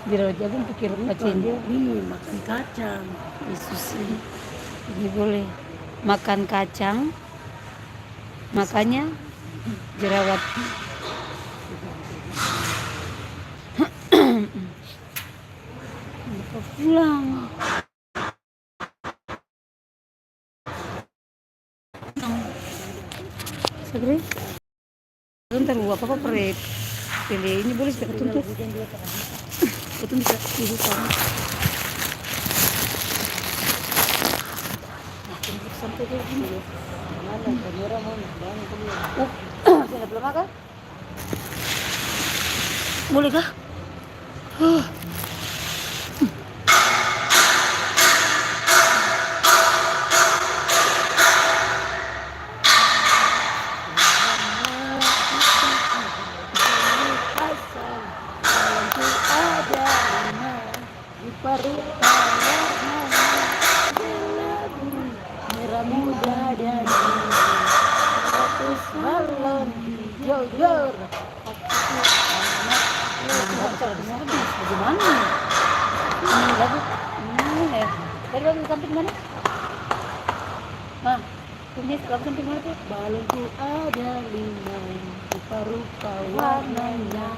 Di Rawa Jagung pikir kacang. Ini makan kacang. Yesus ini boleh makan kacang, makanya jerawat. Lupa pulang. Segera. Bentar apa perek. Pilih ini boleh sudah ketuntut. Betul bisa ibu kamu. Sampai ke sini. Mana kamera mau bangun dulu. Sudah belum makan? Boleh kah? Merah muda dan ratus balon hijau. Bagaimana? Ini lagu. Dari lagu samping mana? Ini lagu samping mana tuh? Balonku ada 5, rupa-rupa warnanya,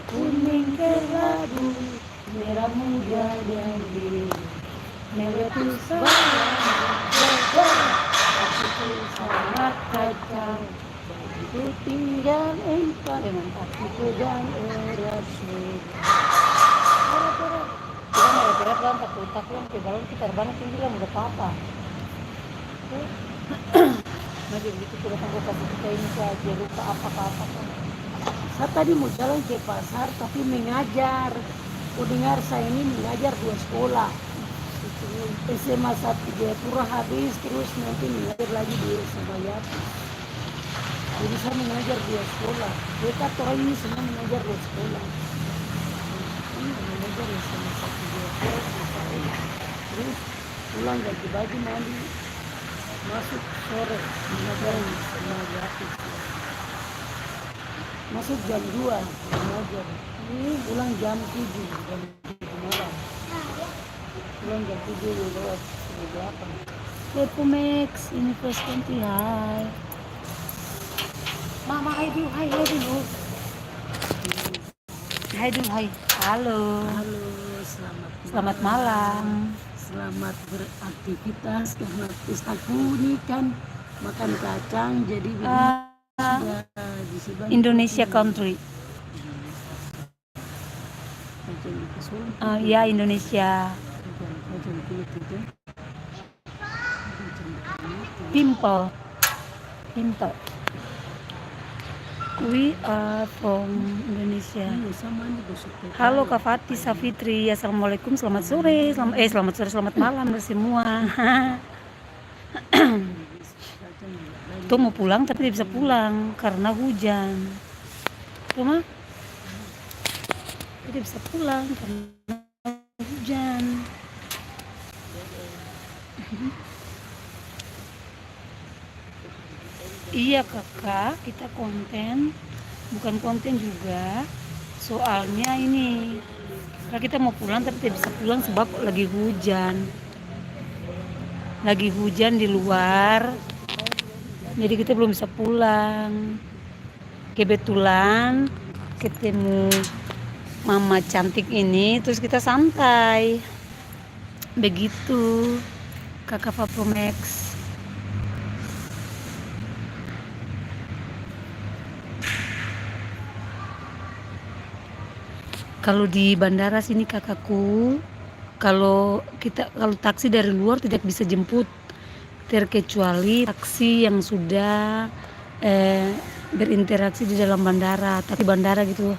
kuning kelabu, merah muda dan biru. Meletus balon, aku sangat kacau. Ku tinggal 4, aku pegang erat Kita mau berat kan takut ke balon kita terbang tinggi lah udah apa-apa. Nah begitu sudah tangguh kasih kita ini saja lupa apa-apa kan. Saya tadi mau jalan ke pasar tapi mengajar. Ku dengar saya ini mengajar 2 sekolah. SMA 1 Jayapura habis, terus nanti mengajar lagi di SMA Yati. Jadi saya mengajar 2 sekolah. Dekat orang ini semua mengajar 2 sekolah. Ini mengajar SMA 1 Jayapura selesai. Terus pulang ganti baju mandi, masuk sore mengajar di SMA Yati. Masuk jam 2 mengajar. Ini pulang jam 7 malam. Pulang jam 7 lewat 8. Lepo Max, ini first country, hai. Mama, hai dulu. Hai dulu, hai. Halo. Halo, Selamat malam. Selamat beraktivitas karena pesta kuning kan makan kacang jadi sudah di sebelah Indonesia country. kacang itu sulit. Ya Indonesia. Kacang kulit itu. Pimple. We are from Indonesia. Ini sama nih busuk. Halo Kak Fatih Safitri, assalamualaikum, selamat sore, selamat malam dari semua. Tuh mau pulang tapi tidak bisa pulang karena hujan. Tuh mah tidak bisa pulang karena hujan. Iya kakak, kita konten, bukan konten juga. Soalnya ini, kita mau pulang tapi tidak bisa pulang sebab lagi hujan. Lagi hujan di luar, jadi kita belum bisa pulang. Kebetulan ketemu mama cantik ini, terus kita santai. Begitu, kakak Papromex. Kalau di bandara sini kakakku, kalau taksi dari luar tidak bisa jemput, terkecuali taksi yang sudah berinteraksi di dalam bandara, tapi bandara gitu.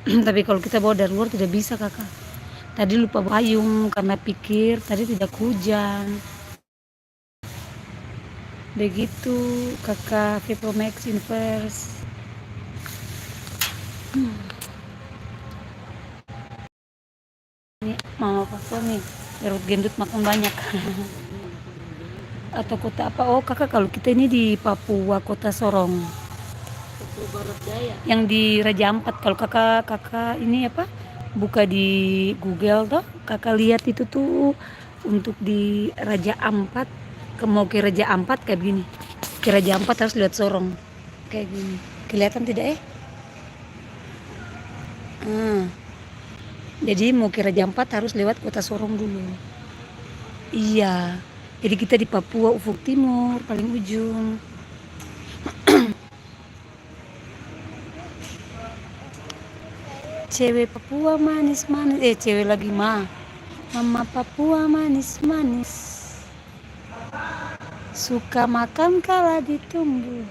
Tapi kalau kita bawa dari luar tidak bisa kakak. Tadi lupa payung karena pikir tadi tidak hujan. Begitu kakak Vipromax Inverse. Ini mama papa nih, perut gendut makan banyak. Atau kota apa? Oh kakak, kalau kita ini di Papua, kota Sorong. Papua Barat Daya. Yang di Raja Ampat. Kalau kakak ini apa? buka di Google tuh, kakak lihat itu tuh untuk di Raja Ampat, mau ke Raja Ampat kayak gini. Ke Raja Ampat harus lihat Sorong kayak gini. Kelihatan tidak? Jadi mau ke Raja Ampat harus lewat kota Sorong dulu. Iya. Jadi kita di Papua ufuk timur paling ujung. Cewek Papua manis-manis, cewek lagi Mama Papua manis-manis. Suka makan kala ditumbuh.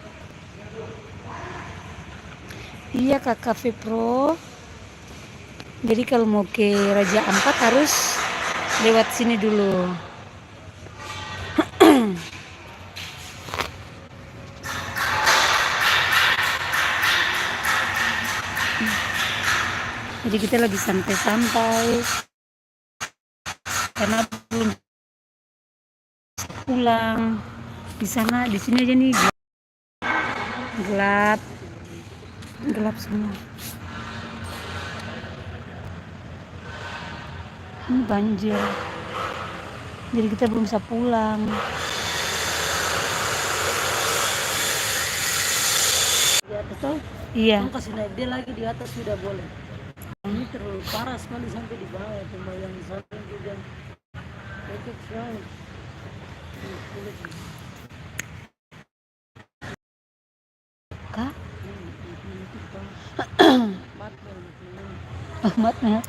Iya Kak Cafe Pro. Jadi kalau mau ke Raja Ampat harus lewat sini dulu. Jadi kita lagi santai-santai karena belum pulang. Di sana, di sini aja nih gelap, gelap semua. Ini banjir. Jadi kita belum bisa pulang. Di atas tuh, Iya. kamu kasih naik dia lagi di atas sudah boleh. Ini terlalu parah sekali sampai di bawah, cuma yang di samping juga. Oke, sekali. Kak? Matnya. Matnya.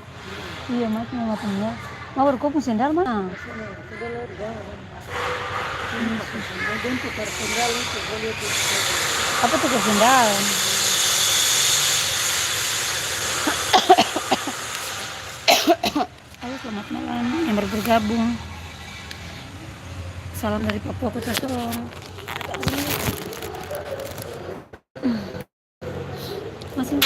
Iya matnya. Mau kok sendal mana? Sudah lihat di bawah. Ini pakai sendal, dan tukar sendal itu boleh tuh. Apa tuh sendal? Halo, selamat malam yang baru bergabung. Salam dari Papua Kota Sorong. Masih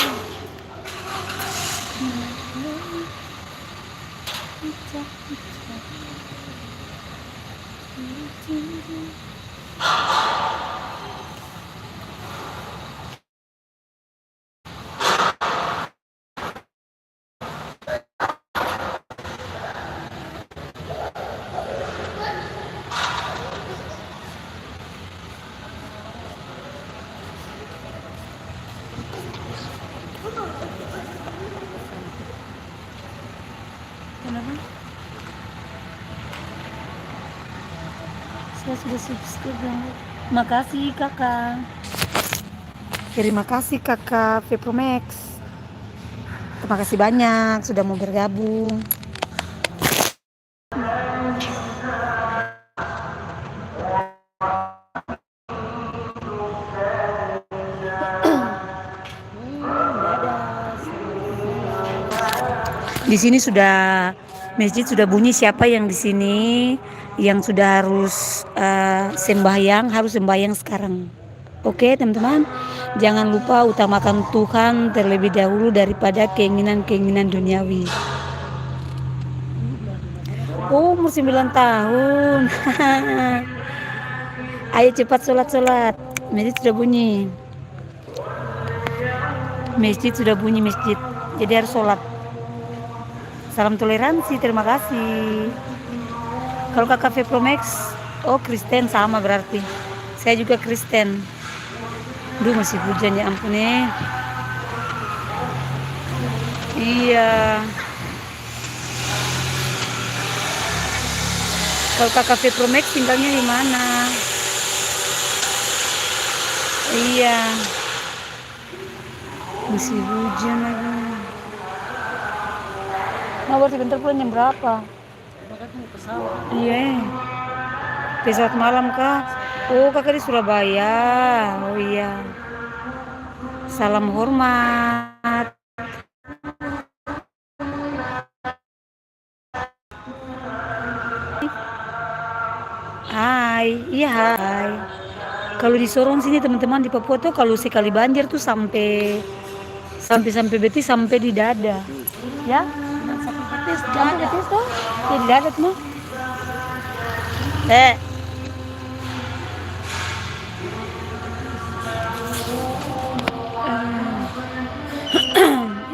kenapa? Saya sudah subscribe. Makasih kakak. Terima kasih kakak Vepromax. Terima kasih banyak sudah mau bergabung. Di sini sudah masjid sudah bunyi. Siapa yang di sini yang sudah harus sembahyang harus sembahyang sekarang. Oke teman-teman, jangan lupa utamakan Tuhan terlebih dahulu daripada keinginan-keinginan duniawi. Oh, umur 9 tahun. Ayo cepat sholat. Masjid sudah bunyi. Masjid. Jadi harus sholat. Salam toleransi, terima kasih. Kalau kakak Vepromax, oh Kristen sama berarti. Saya juga Kristen. Duh masih hujan ya ampun nih. Iya. Kalau kakak Vepromax tinggalnya di mana? Iya. Masih hujan lagi. Nah berarti bentar pulang jam berapa? Bahkan mau pesawat. Iya. Pesawat malam kah? Oh kakak di Surabaya. Oh iya. Salam hormat. Hai, iya hai. Kalau di Sorong sini teman-teman di Papua tuh kalau sekali banjir tuh sampai beti sampai di dada. Ya? Sampai betis tuh. Ya di dada tuh.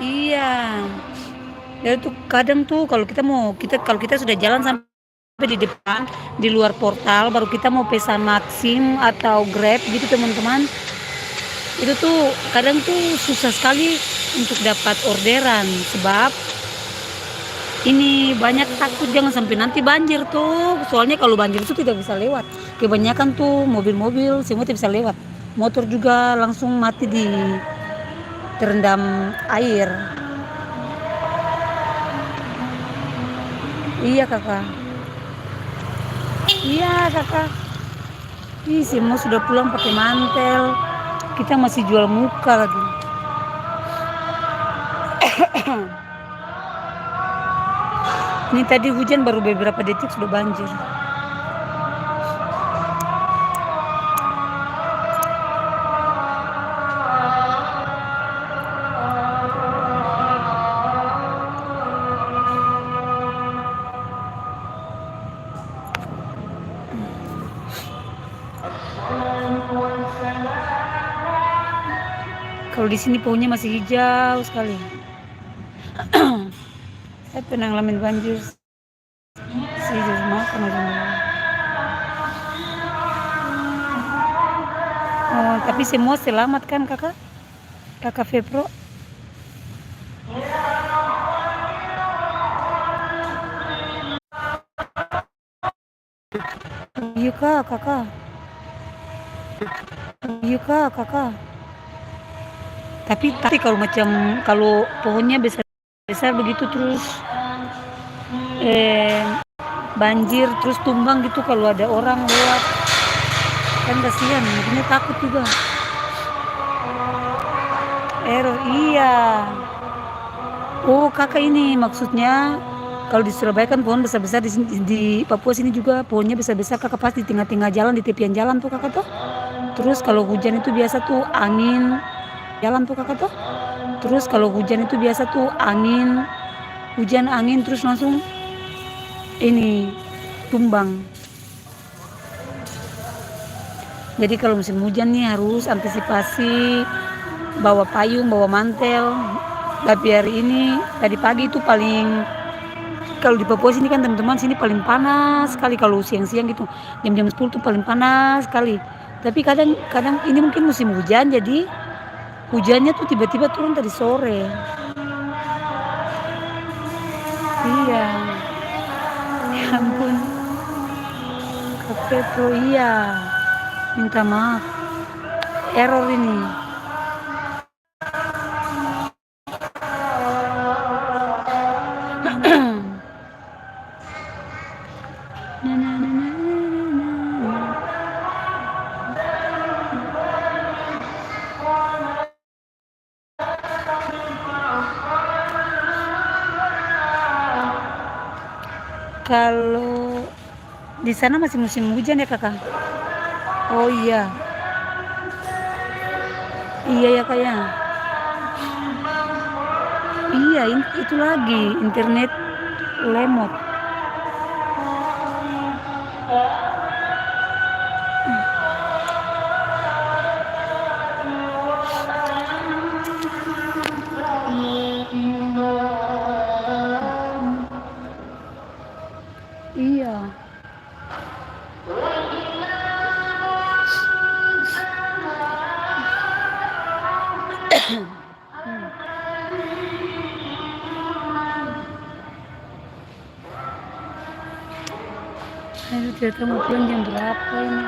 Iya. Ya tuh kadang tuh kalau kita sudah jalan sampai di depan di luar portal baru kita mau pesan Maxim atau Grab gitu teman-teman. Itu tuh kadang tuh susah sekali untuk dapat orderan sebab ini banyak takut jangan sampai nanti banjir tuh. Soalnya kalau banjir itu tidak bisa lewat. Kebanyakan tuh mobil-mobil semua tidak bisa lewat. Motor juga langsung mati di terendam air. Iya kakak. Iya kakak. Ih, semua sudah pulang pakai mantel. Kita masih jual muka lagi. Ini tadi hujan baru beberapa detik sudah banjir. Kalau di sini pohonnya masih hijau sekali. Saya pernah ngalamin banjir sih di rumah karena oh, tapi semua selamat kan kakak? Kakak Febro? Iya kak, kakak. Iya kak, kakak. Tapi kalau pohonnya besar besar begitu terus eh, banjir terus tumbang gitu kalau ada orang lewat kan kasihan, makanya takut juga. Error, iya. Oh kakak ini maksudnya kalau di Surabaya kan pohon besar-besar di Papua sini juga pohonnya besar-besar kakak pas di tengah-tengah jalan di tepian jalan tuh kakak tuh. Terus kalau hujan itu biasa tuh angin jalan tuh kakak tuh. Terus kalau hujan itu biasa tuh hujan angin terus langsung ini tumbang. Jadi kalau musim hujan nih harus antisipasi bawa payung, bawa mantel. Tapi hari ini tadi pagi itu kalau di Papua sini kan teman-teman sini paling panas sekali kalau siang-siang gitu. Jam-jam 10 tuh paling panas sekali. Tapi kadang ini mungkin musim hujan jadi hujannya tuh tiba-tiba turun tadi sore. Iya. Ya ampun. Kafe tuh iya. Minta maaf. Error ini. Kalau di sana masih musim hujan ya kakak? Oh iya, iya ya kak ya. Iya itu lagi internet lemot. Iya. Aduh, ternyata mau pulang jam berapa ini?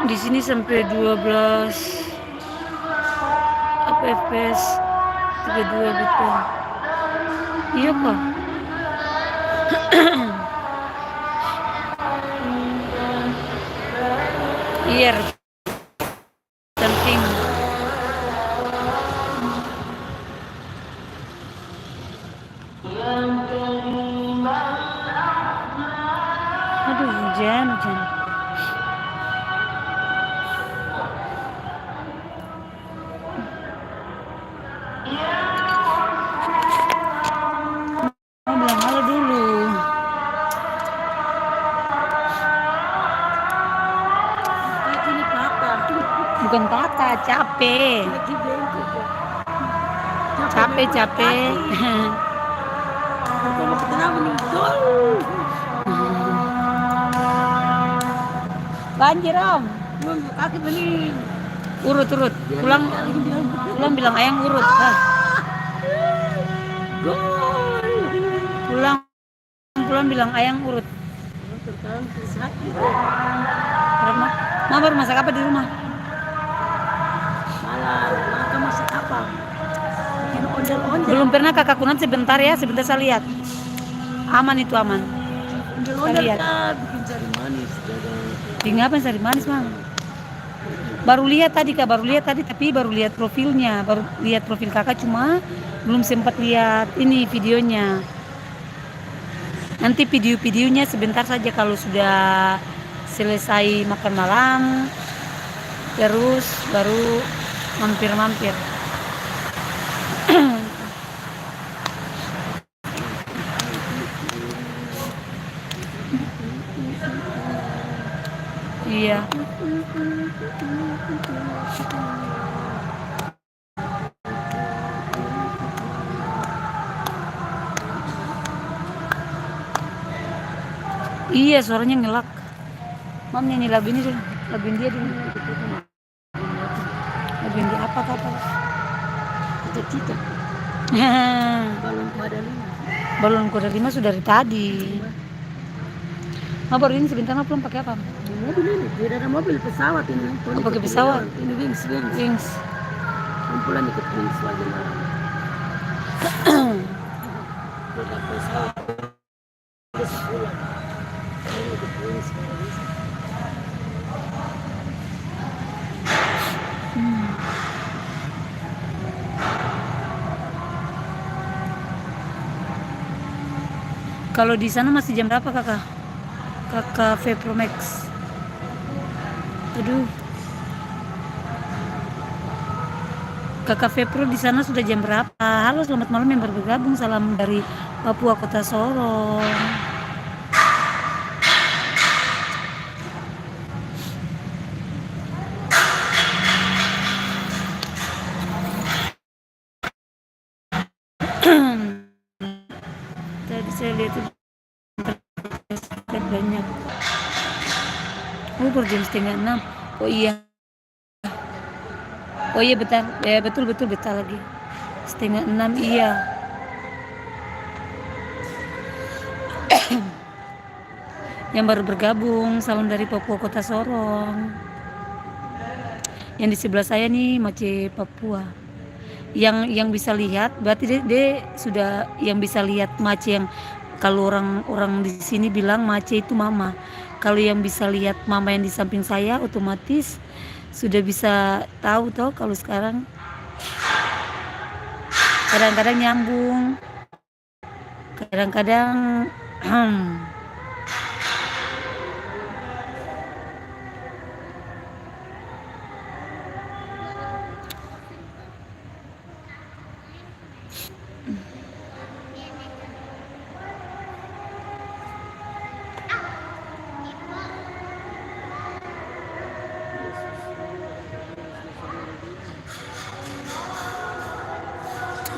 Di sini sampai 12 apa FPS 32 gitu. Iya kok. Iya, penting. Aduh, hujan. Mau bilang halo dulu. Ini patah. Bukan patah, capek. Lagi bengkok kok. capek. Kalau kenapa nih? Dol. Banjir om. Kaki bening. Urut. Pulang bilang ayang urut. Pulang bilang ayang urut. Terkadang sakit. Mama baru masak apa di rumah? Malah masak apa? Bikin ondel-ondel. Belum pernah kakak kunat sebentar saya lihat. Aman itu aman. Ondel-ondel kan bikin sari manis. Bikin apa sari manis mam? Baru lihat tadi tapi baru lihat profilnya, baru lihat profil kakak cuma belum sempat lihat ini videonya. Nanti videonya sebentar saja kalau sudah selesai makan malam, terus baru mampir. Iya. Iya, suaranya ngelak. Mam nyanyi lagu ini dulu. Lagu dia dulu. Lagu dia apa? Cita-cita. Balon kuda 5 sudah dari tadi. Ma baru ini sebentar ma pulang pakai apa? Mobil ini, tidak ada mobil, pesawat ini. Pakai pesawat? Ini wings. Kumpulan ikut wings lagi malam. Pakai pesawat. Terus pulang. Ini ikut wings. Kalau di sana masih jam berapa kakak? Kakak Vepromax. Aduh. Kakak Vepro di sana sudah jam berapa? Halo, selamat malam yang baru bergabung. Salam dari Papua Kota Sorong. Tadi saya lihat itu banyak. Per jam 5:30. Oh iya betul. Ya betul lagi. 5:30 iya. Yang baru bergabung, salam dari Papua Kota Sorong. Yang di sebelah saya nih Mace Papua. Yang bisa lihat berarti dia sudah yang bisa lihat Mace, yang kalau orang di sini bilang Mace itu mama. Kalau yang bisa lihat mama yang di samping saya otomatis sudah bisa tahu toh kalau sekarang kadang-kadang nyambung, kadang-kadang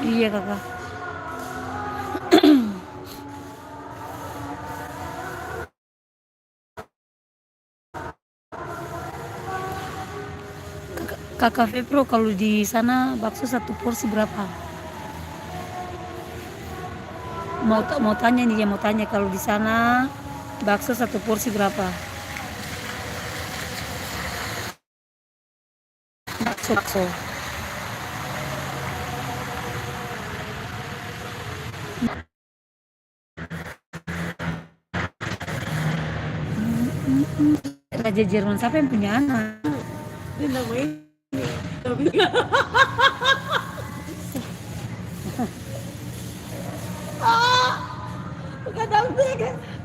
iya kakak. Kakak Vepro, kalau di sana bakso satu porsi berapa? Mau tanya kalau di sana bakso satu porsi berapa? Bakso. Raja Jerman siapa yang punya anak? Ini namanya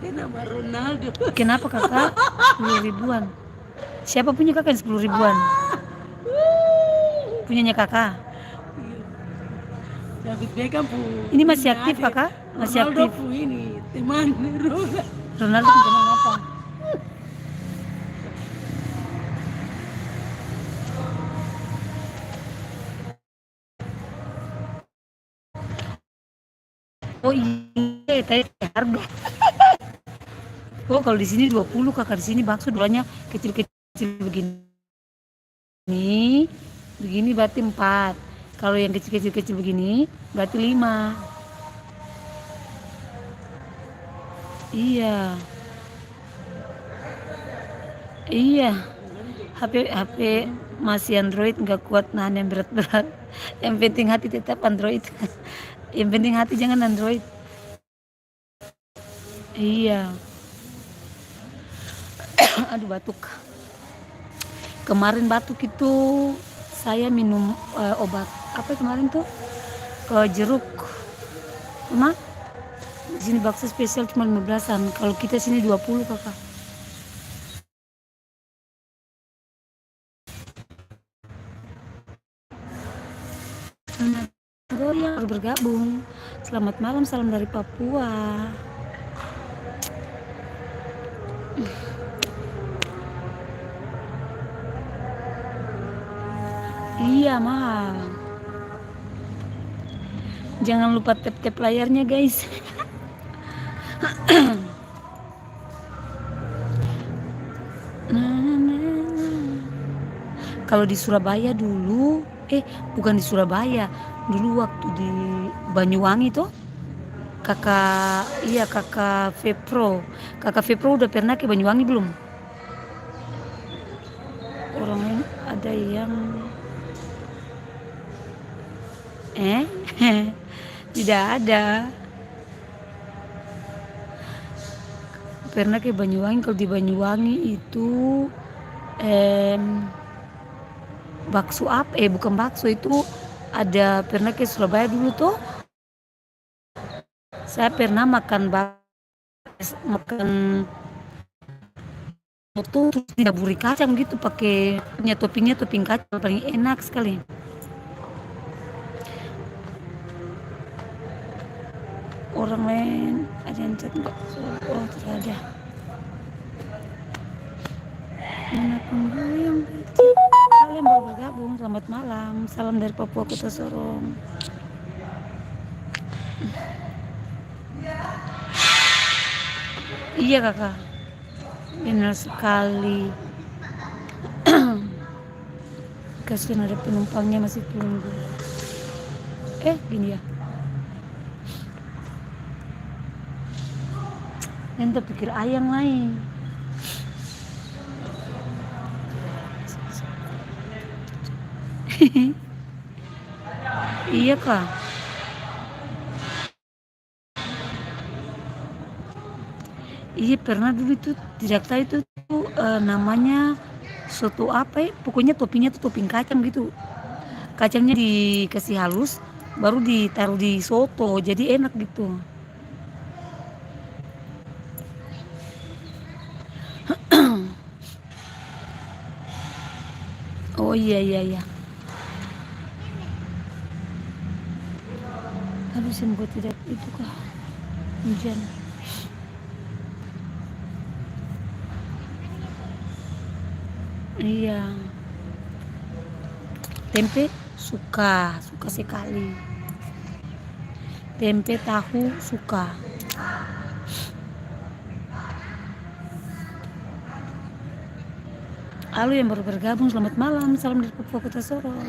dia nama Ronaldo. Kenapa kakak? 10 ribuan. Siapa punya kakak yang 10 ribuan? Punyanya kakak? David Beckham Ini masih aktif kakak? Masih aktif. Ini teman Ronaldo teman apa? Oh iya, tadi harga. Oh kalau di sini 20 kakak, di sini bakso dulunya kecil-kecil begini. Begini berarti 4. Kalau yang kecil-kecil begini berarti 5. Iya, iya. HP masih Android nggak kuat nahan yang berat-berat. Yang penting hati tetap Android. Yang penting hati jangan Android. Iya. Aduh batuk. Kemarin batuk itu saya minum obat apa kemarin tuh ke jeruk. Cuma di sini bakso spesial cuma 15-an. Kalau kita sini 20 kakak. Yang baru bergabung. Selamat malam, salam dari Papua. Iya mahal. Jangan lupa tap-tap layarnya guys. Kalau di Surabaya dulu, bukan di Surabaya, dulu waktu di Banyuwangi tuh, kakak Fepro udah pernah ke Banyuwangi belum? Orang lain ada yang tidak ada. Pernah ke Banyuwangi. Kalau di Banyuwangi itu bakso apa? Bukan bakso, itu ada. Pernah ke Surabaya dulu tuh. Saya pernah makan itu terus ditaburi kacang gitu, pakai toppingnya topping kacang, paling enak sekali. Orang lain ada yang chat enggak? Oh tidak ada. Manapun yang kalian baru bergabung, selamat malam, salam dari Papua Kota Sorong. Iya kakak, benar sekali. Kasihan ada penumpangnya masih tunggu. Gini ya. Ente pikir ayam lain. Iya kak. Iya pernah dulu itu tidak tahu itu namanya soto apa ya. Pokoknya toppingnya tuh topping kacang gitu. Kacangnya dikasih halus, baru ditaruh di soto, jadi enak gitu. Oh iya. Aduh semoga tidak itu kah hujan. Iya. Tempe suka sekali. Tempe tahu suka. Halo yang baru bergabung, selamat malam, salam dari Papua Kota Sorong.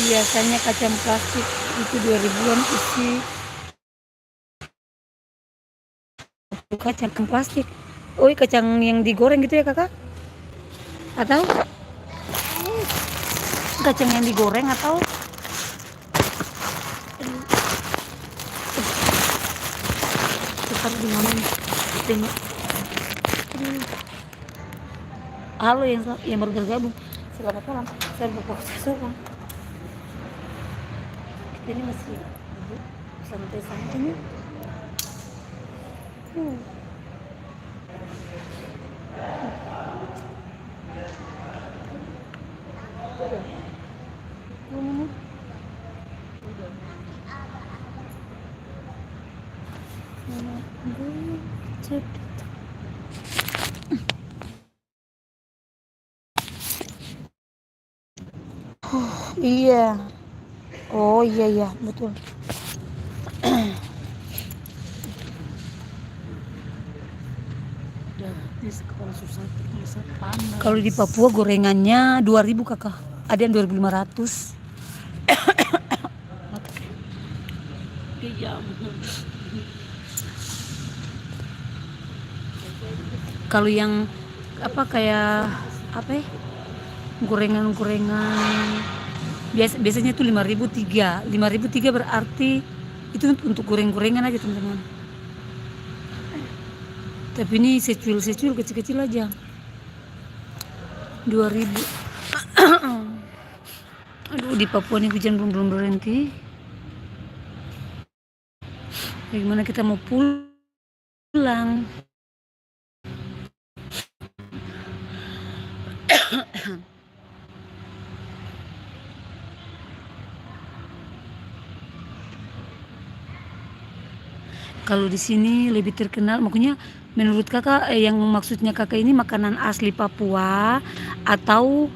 Biasanya kacang plastik itu 2000-an isi kacang plastik. Oh kacang yang digoreng gitu ya kakak? Atau kacang yang digoreng atau di mana nih? Tengok. Halo yang baru bergabung, selamat malam, saya Bapak Sorong. Kita ini masih santai-santainya. Iya. Oh iya iya betul. Kalau susah bisa panas. Kalau di Papua gorengannya 2.000 kakak. Ada yang 2.500. Iya. Kalau yang kayak apa ya? Gorengan-gorengan biasanya tuh 5.003. 5.003 berarti itu untuk goreng-gorengan aja teman-teman. Tapi ini secuil kecil-kecil aja. 2.000. Aduh, di Papua nih hujan belum berhenti. Bagaimana kita mau pulang? Kalau di sini lebih terkenal, makanya menurut kakak yang maksudnya kakak ini makanan asli Papua atau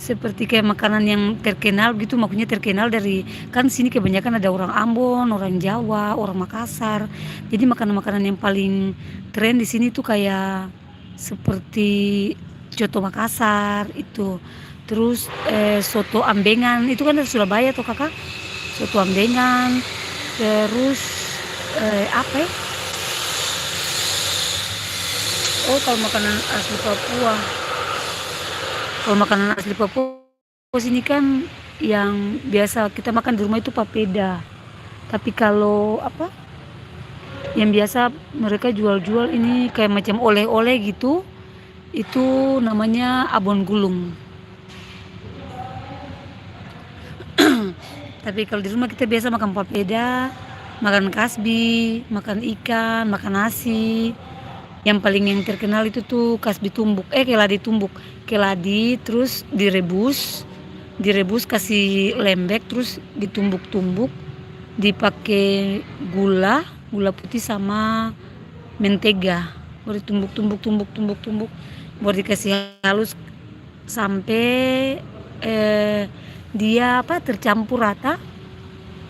seperti kayak makanan yang terkenal gitu, makanya terkenal dari kan sini kebanyakan ada orang Ambon, orang Jawa, orang Makassar. Jadi makanan-makanan yang paling tren di sini tuh kayak seperti coto Makassar itu. Terus soto ambengan itu kan dari Surabaya tuh kakak. Soto ambengan. Terus apa ya? Oh kalau makanan asli Papua. Kalau makanan asli Papua sini kan yang biasa kita makan di rumah itu papeda. Tapi kalau apa? Yang biasa mereka jual-jual ini kayak macam oleh-oleh gitu. Itu namanya abon gulung. Tapi kalau di rumah kita biasa makan papeda, makan kasbi, makan ikan, makan nasi. Yang paling yang terkenal itu tuh kasbi tumbuk, keladi tumbuk. Keladi terus direbus kasih lembek terus ditumbuk-tumbuk, dipakai gula putih sama mentega. Baru tumbuk, baru dikasih halus sampai dia tercampur rata,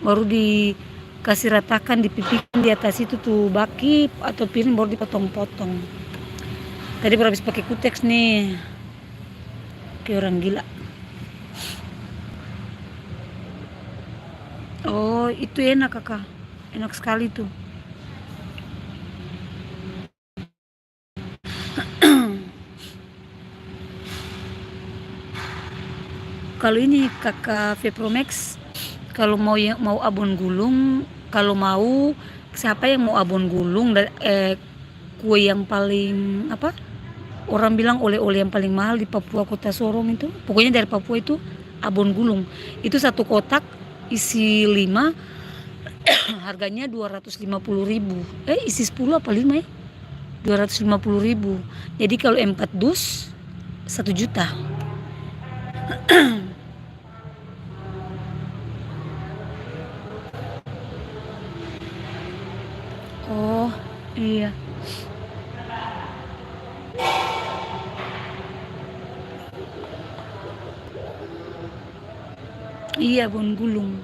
baru dikasih ratakan, dipipihkan di atas itu tuh baki atau piring, baru dipotong-potong. Tadi baru habis pakai kuteks nih, kayak orang gila. Oh itu enak kakak, enak sekali tuh. Kalau ini kakak Vepromax, kalau mau abon gulung, kalau mau siapa yang mau abon gulung kue yang paling apa? Orang bilang oleh-oleh yang paling mahal di Papua Kota Sorong itu, pokoknya dari Papua itu abon gulung. Itu satu kotak isi 5 harganya 250.000. Isi 10 apa 5 ya? 250.000. Jadi kalau 4 dus 1 juta. Oh iya. Iya abon gulung.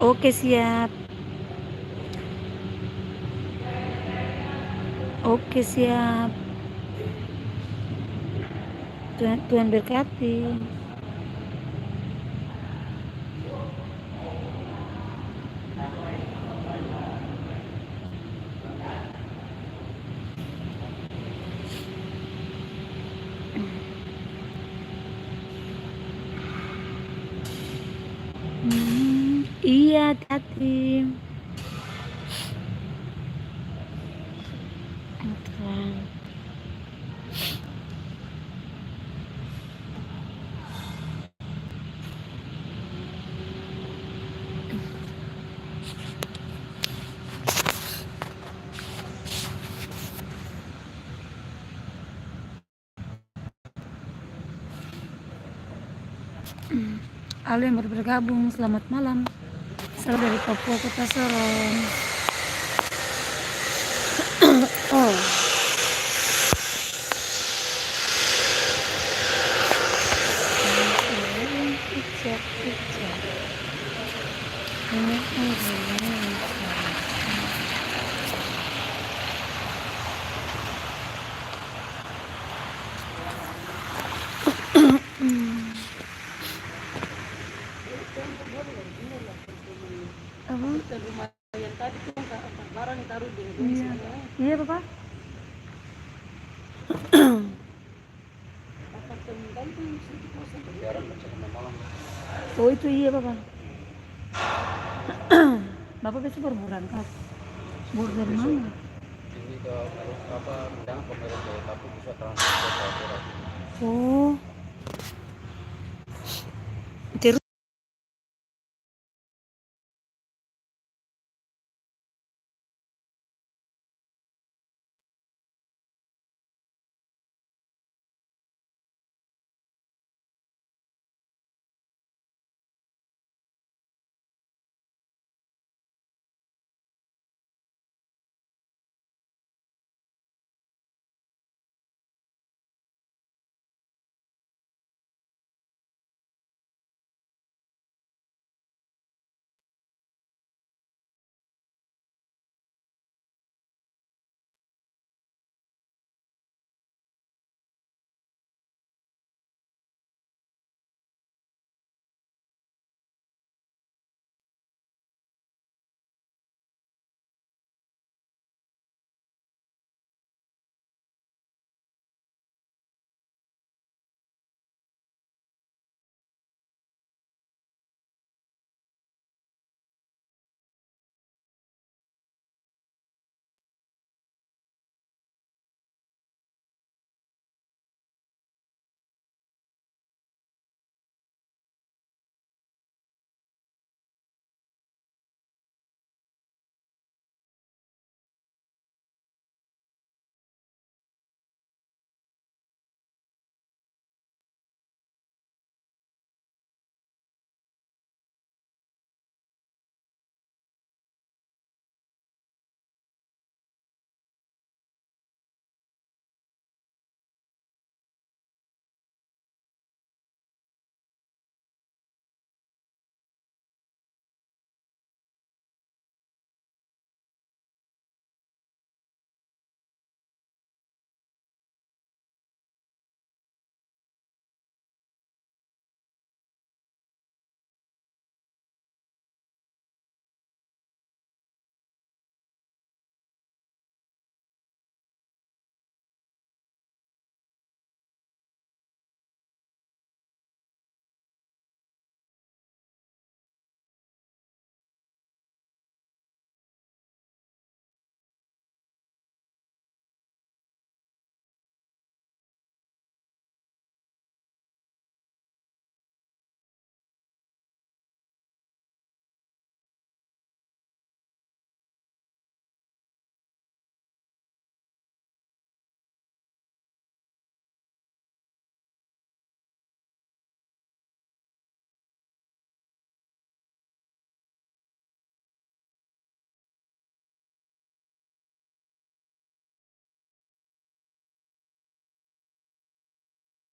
Oke siap. Oke siap. Tuhan berkati. Iya hati-hati. Halo yang baru bergabung, selamat malam. Salam dari Papua Kota Sorong. Oh. Pijat. Apa? Dan rumah yang tadi tuh barang taruh di Iya. Iya, Papa. apartemen kan tuh situ kosan. Oh itu iya, Papa. Bapak besok baru berangkat. Baru dari mana? Ini ke apa undangan pemerintah tapi bisa transfer ke daerah. Oh. Terus